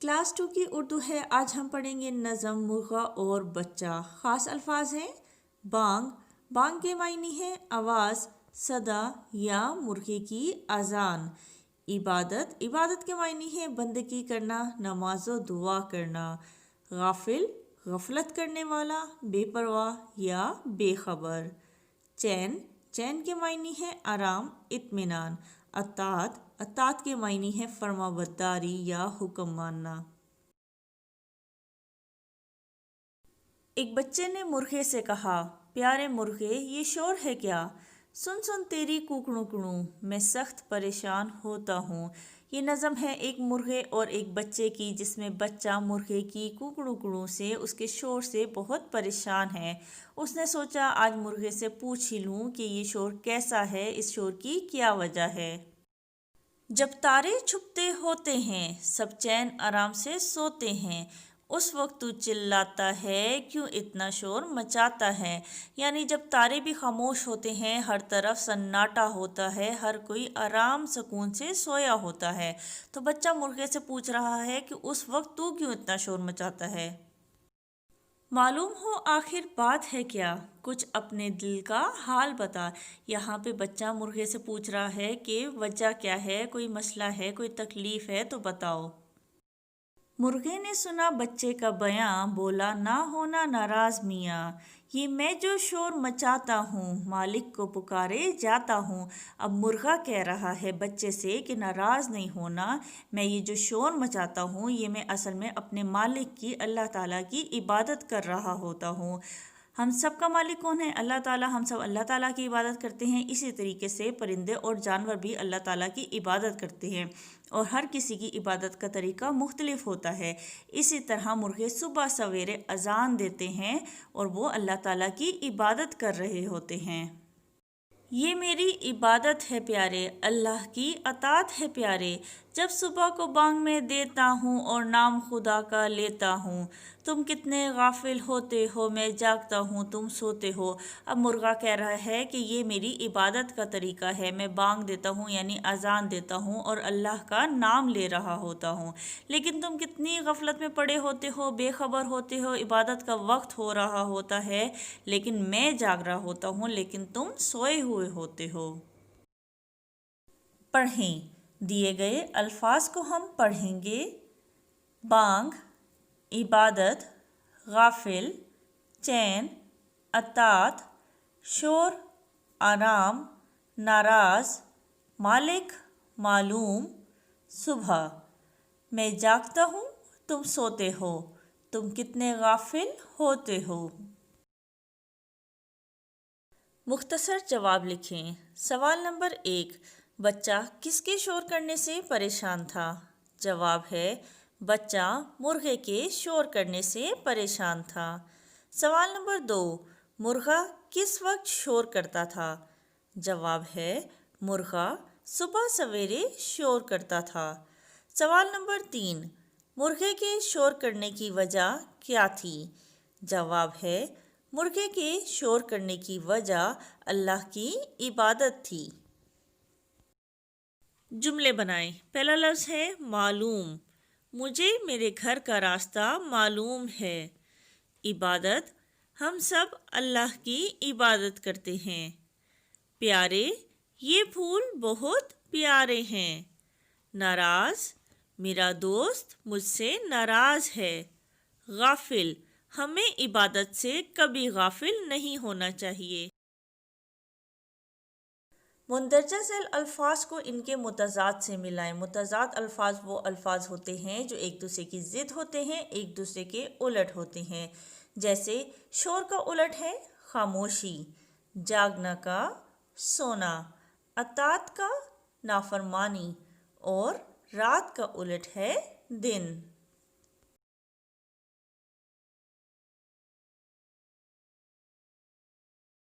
Class 2 کی اردو ہے۔ آج ہم پڑھیں گے نظم مرغا اور بچہ۔ خاص الفاظ ہیں بانگ، بانگ کے معنی ہے آواز، صدا یا مرغے کی اذان۔ عبادت، عبادت کے معنی ہے بندگی کرنا، نماز و دعا کرنا۔ غافل، غفلت کرنے والا، بے پرواہ یا بے خبر۔ چین، چین کے معنی ہے آرام، اطمینان۔ اطاعت، اطاعت کے معنی ہے فرما برداری یا حکم ماننا۔ ایک بچے نے مرغے سے کہا، پیارے مرغے یہ شور ہے کیا؟ سن سن تیری کوکڑوں کڑوں، میں سخت پریشان ہوتا ہوں۔ یہ نظم ہے ایک مرغے اور ایک بچے کی، جس میں بچہ مرغے کی کوکڑوں کڑوں سے، اس کے شور سے بہت پریشان ہے۔ اس نے سوچا آج مرغے سے پوچھ ہی لوں کہ یہ شور کیسا ہے، اس شور کی کیا وجہ ہے۔ جب تارے چھپتے ہوتے ہیں، سب چین آرام سے سوتے ہیں، اس وقت تو چلاتا ہے، کیوں اتنا شور مچاتا ہے؟ یعنی جب تارے بھی خاموش ہوتے ہیں، ہر طرف سناٹا ہوتا ہے، ہر کوئی آرام سکون سے سویا ہوتا ہے، تو بچہ مرغے سے پوچھ رہا ہے کہ اس وقت تو کیوں اتنا شور مچاتا ہے؟ معلوم ہو آخر بات ہے کیا، کچھ اپنے دل کا حال بتا۔ یہاں پہ بچہ مرغے سے پوچھ رہا ہے کہ وجہ کیا ہے، کوئی مسئلہ ہے، کوئی تکلیف ہے تو بتاؤ۔ مرغے نے سنا بچے کا بیاں، بولا نہ ہونا ناراض میاں، یہ میں جو شور مچاتا ہوں، مالک کو پکارے جاتا ہوں۔ اب مرغا کہہ رہا ہے بچے سے کہ ناراض نہیں ہونا، میں یہ جو شور مچاتا ہوں، یہ میں اصل میں اپنے مالک کی، اللہ تعالیٰ کی عبادت کر رہا ہوتا ہوں۔ ہم سب کا مالک کون ہے؟ اللہ تعالیٰ۔ ہم سب اللہ تعالیٰ کی عبادت کرتے ہیں، اسی طریقے سے پرندے اور جانور بھی اللہ تعالیٰ کی عبادت کرتے ہیں، اور ہر کسی کی عبادت کا طریقہ مختلف ہوتا ہے۔ اسی طرح مرغے صبح سویرے اذان دیتے ہیں اور وہ اللہ تعالیٰ کی عبادت کر رہے ہوتے ہیں۔ یہ میری عبادت ہے پیارے، اللہ کی اطاعت ہے پیارے، جب صبح کو بانگ میں دیتا ہوں اور نام خدا کا لیتا ہوں۔ تم کتنے غافل ہوتے ہو، میں جاگتا ہوں تم سوتے ہو۔ اب مرغا کہہ رہا ہے کہ یہ میری عبادت کا طریقہ ہے، میں بانگ دیتا ہوں یعنی اذان دیتا ہوں اور اللہ کا نام لے رہا ہوتا ہوں، لیکن تم کتنی غفلت میں پڑے ہوتے ہو، بے خبر ہوتے ہو، عبادت کا وقت ہو رہا ہوتا ہے لیکن میں جاگ رہا ہوتا ہوں، لیکن تم سوئے ہوئے ہوتے ہو۔ پڑھیں، دیے گئے الفاظ کو ہم پڑھیں گے۔ بانگ، عبادت، غافل، چین، اطاعت، شور، آرام، ناراض، مالک، معلوم، صبح۔ میں جاگتا ہوں، تم سوتے ہو، تم کتنے غافل ہوتے ہو۔ مختصر جواب لکھیں۔ سوال نمبر 1، بچہ کس کے شور کرنے سے پریشان تھا؟ جواب ہے بچہ مرغے کے شور کرنے سے پریشان تھا۔ سوال نمبر 2، مرغا کس وقت شور کرتا تھا؟ جواب ہے مرغا صبح سویرے شور کرتا تھا۔ سوال نمبر 3، مرغے کے شور کرنے کی وجہ کیا تھی؟ جواب ہے مرغے کے شور کرنے کی وجہ اللہ کی عبادت تھی۔ جملے بنائیں۔ پہلا لفظ ہے معلوم، مجھے میرے گھر کا راستہ معلوم ہے۔ عبادت، ہم سب اللہ کی عبادت کرتے ہیں۔ پیارے، یہ پھول بہت پیارے ہیں۔ ناراض، میرا دوست مجھ سے ناراض ہے۔ غافل، ہمیں عبادت سے کبھی غافل نہیں ہونا چاہیے۔ مندرجہ ذیل الفاظ کو ان کے متضاد سے ملائیں۔ متضاد الفاظ وہ الفاظ ہوتے ہیں جو ایک دوسرے کی ضد ہوتے ہیں، ایک دوسرے کے الٹ ہوتے ہیں۔ جیسے شور کا الٹ ہے خاموشی، جاگنا کا سونا، اطاعت کا نافرمانی، اور رات کا الٹ ہے دن۔